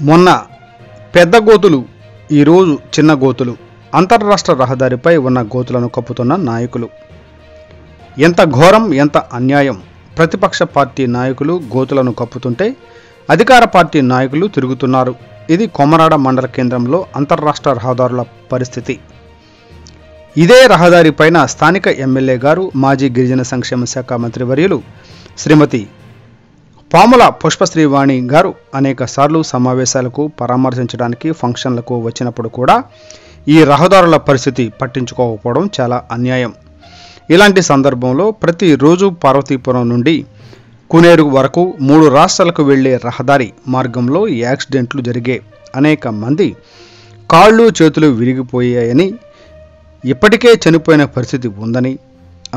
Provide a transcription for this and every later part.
మొన్న పెద్ద గోతులు, ఈరోజు చిన్న గోతులు. అంతర్రాష్ట్ర రహదారిపై ఉన్న గోతులను కప్పుతున్న నాయకులు. ఎంత ఘోరం, ఎంత అన్యాయం! ప్రతిపక్ష పార్టీ నాయకులు గోతులను కప్పుతుంటే అధికార పార్టీ నాయకులు తిరుగుతున్నారు. ఇది కొమరాడ మండల కేంద్రంలో అంతర్రాష్ట్ర రహదారుల పరిస్థితి. ఇదే రహదారిపైన స్థానిక ఎమ్మెల్యే గారు, మాజీ గిరిజన సంక్షేమ శాఖ మంత్రివర్యులు శ్రీమతి పాముల పుష్పశ్రీవాణి గారు అనేక సార్లు సమావేశాలకు, పరామర్శించడానికి, ఫంక్షన్లకు వచ్చినప్పుడు కూడా ఈ రహదారుల పరిస్థితి పట్టించుకోకపోవడం చాలా అన్యాయం. ఇలాంటి సందర్భంలో ప్రతిరోజు పార్వతీపురం నుండి కునేరు వరకు 3 రాష్ట్రాలకు వెళ్లే రహదారి మార్గంలో యాక్సిడెంట్లు జరిగే, అనేక మంది కాళ్ళు చేతులు విరిగిపోయాయని, ఇప్పటికే చనిపోయిన పరిస్థితి ఉందని,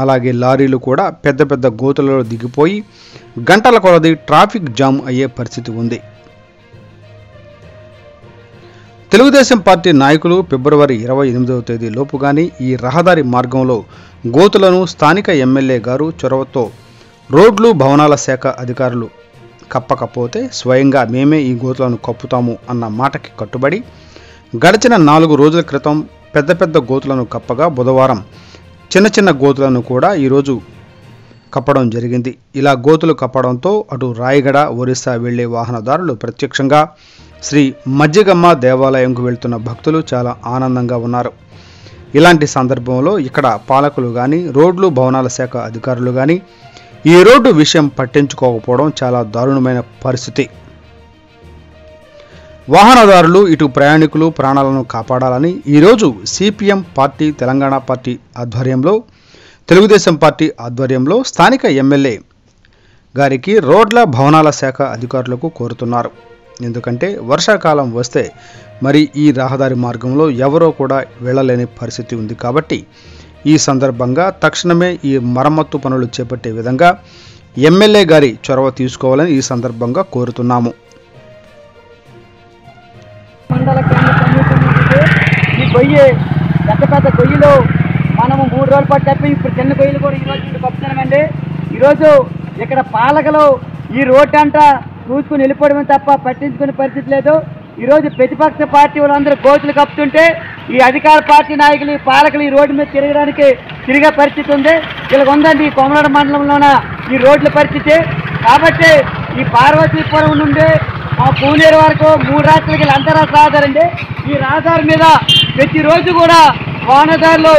అలాగే లారీలు కూడా పెద్ద పెద్ద గోతులలో దిగిపోయి గంటల కొలది ట్రాఫిక్ జామ్ అయ్యే పరిస్థితి ఉంది. తెలుగుదేశం పార్టీ నాయకులు ఫిబ్రవరి 28వ తేదీ లోపుగాని ఈ రహదారి మార్గంలో గోతులను స్థానిక ఎమ్మెల్యే గారు చొరవతో రోడ్లు భవనాల శాఖ అధికారులు కప్పకపోతే స్వయంగా మేమే ఈ గోతులను కప్పుతాము అన్న మాటకి కట్టుబడి గడిచిన 4 రోజుల క్రితం పెద్ద పెద్ద గోతులను కప్పగా బుధవారం చిన్న చిన్న గోతులను కూడా ఈరోజు కప్పడం జరిగింది. ఇలా గోతులు కప్పడంతో అటు రాయగడ, ఒరిస్సా వెళ్లే వాహనదారులు, ప్రత్యక్షంగా శ్రీ మజ్జిగమ్మ దేవాలయంకు వెళ్తున్న భక్తులు చాలా ఆనందంగా ఉన్నారు. ఇలాంటి సందర్భంలో ఇక్కడ పాలకులు కానీ, రోడ్లు భవనాల శాఖ అధికారులు కానీ ఈ రోడ్డు విషయం పట్టించుకోకపోవడం చాలా దారుణమైన పరిస్థితి. వాహనదారులు, ఇటు ప్రయాణికులు ప్రాణాలను కాపాడాలని ఈరోజు సిపిఎం పార్టీ, తెలంగాణ పార్టీ ఆధ్వర్యంలో, తెలుగుదేశం పార్టీ ఆధ్వర్యంలో స్థానిక ఎమ్మెల్యే గారికి, రోడ్ల భవనాల శాఖ అధికారులకు కోరుతున్నారు. ఎందుకంటే వర్షాకాలం వస్తే మరి ఈ రహదారి మార్గంలో ఎవరో కూడా వెళ్ళలేని పరిస్థితి ఉంది. కాబట్టి ఈ సందర్భంగా తక్షణమే ఈ మరమ్మత్తు పనులు చేపట్టే విధంగా ఎమ్మెల్యే గారి చొరవ తీసుకోవాలని ఈ సందర్భంగా కోరుతున్నాము. మండల కేంద్ర కమిటీ ఈ గొయ్యి, పెద్ద పెద్ద గొయ్యిలో మనము 3 రోజుల పాటు తప్పి ఇప్పుడు చిన్న గొయ్యిలు కూడా ఈరోజు నుండి కప్పుతున్నామండి. ఈరోజు ఇక్కడ పాలకులు ఈ రోడ్డు అంట చూసుకుని వెళ్ళిపోవడమే తప్ప పట్టించుకునే పరిస్థితి లేదు. ఈరోజు ప్రతిపక్ష పార్టీ వాళ్ళందరూ గోతులు కప్పుతుంటే ఈ అధికార పార్టీ నాయకులు, ఈ పాలకులు ఈ రోడ్డు మీద తిరిగే పరిస్థితి ఉంది. వీళ్ళకి ఉందండి ఈ కొమరాడ మండలంలోన ఈ రోడ్ల పరిస్థితి. కాబట్టి ఈ పార్వతీపురం నుండి పూనేరు వరకు 3 రాష్ట్రాలకి అంతరాష్ట్ర రహదారి అండి. ఈ రహదారి మీద ప్రతిరోజు కూడా వాహనదారులు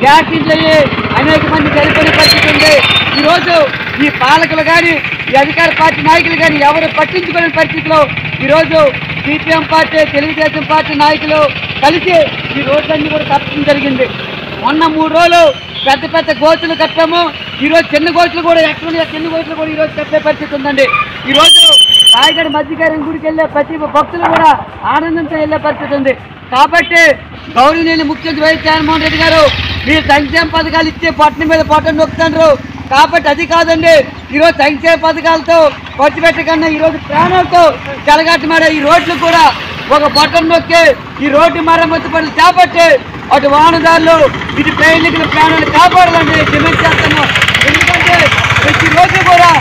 యాక్సిడెంట్లు అయ్యి అనేక మంది చనిపోయిన పరిస్థితి ఉంది. ఈరోజు ఈ పాలకులు కానీ, ఈ అధికార పార్టీ నాయకులు కానీ ఎవరు పట్టించుకునే పరిస్థితిలో ఈరోజు సిపిఎం పార్టీ, తెలుగుదేశం పార్టీ నాయకులు కలిసి ఈ రోడ్లన్నీ కూడా కప్పడం జరిగింది. మొన్న 3 రోజులు పెద్ద పెద్ద గోతులు కట్టాము. ఈరోజు చిన్న గోతులు కూడా చిన్న గోతులు కూడా ఈరోజు కట్టే పరిస్థితి ఉందండి. ఈరోజు రాయగడ మధ్యగారి గుడికి వెళ్ళే ప్రతి భక్తులు కూడా ఆనందంతో వెళ్ళే పరిస్థితి ఉంది. కాబట్టి గౌరవనీయులు ముఖ్యమంత్రి వైఎస్ జగన్మోహన్ రెడ్డి గారు మీరు సంక్షేమ పథకాలు ఇచ్చే పట్టణం మీద పట్టణం నొక్కుతారు. కాబట్టి అది కాదండి, ఈరోజు సంక్షేమ పథకాలతో ఖర్చు పెట్టకన్నా ఈరోజు ప్రాణాలతో జలగట్టమాడే ఈ రోడ్లు కూడా ఒక బటన్ నొక్కి ఈ రోడ్డు మరమ్మతు పనులు చేపట్టి అటు వాహనదారులు, ఇటు ప్రయాణికుల ప్రాణాలు కాపాడాలని డిమాండ్ చేస్తున్నాం. ఎందుకంటే ప్రతిరోజు కూడా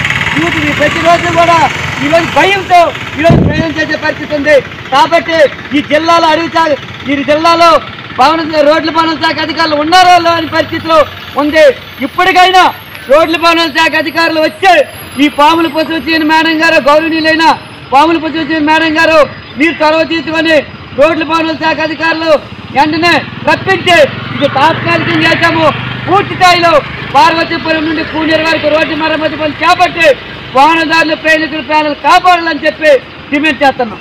ఈరోజు భయంతో ఈరోజు ప్రయాణం చేసే పరిస్థితి ఉంది. కాబట్టి ఈ జిల్లాలో ఈ జిల్లాలో రోడ్ల భవనాల శాఖ అధికారులు ఉన్నారో అని పరిస్థితిలో ఉంది. ఇప్పటికైనా రోడ్ల భవనాల శాఖ అధికారులు వచ్చి ఈ పాముల పుష్పశ్రీవాణి మేడం గారు, గౌరవనీయులైన పాముల పుష్పశ్రీవాణి మేడం గారు మీరు చొరవ తీసుకొని రోడ్ల భవనాల శాఖ అధికారులు వెంటనే రప్పించి ఇది తాత్కాలికం చేశాము. పూర్తి స్థాయిలో పార్వతీపురం నుండి పూనేరు వరకు రోడ్డు మరమ్మతు పనులు చేపట్టి వాహనదారులు, ప్రయాణికుల ప్రాణాలు కాపాడాలని చెప్పి డిమాండ్ చేస్తున్నాం.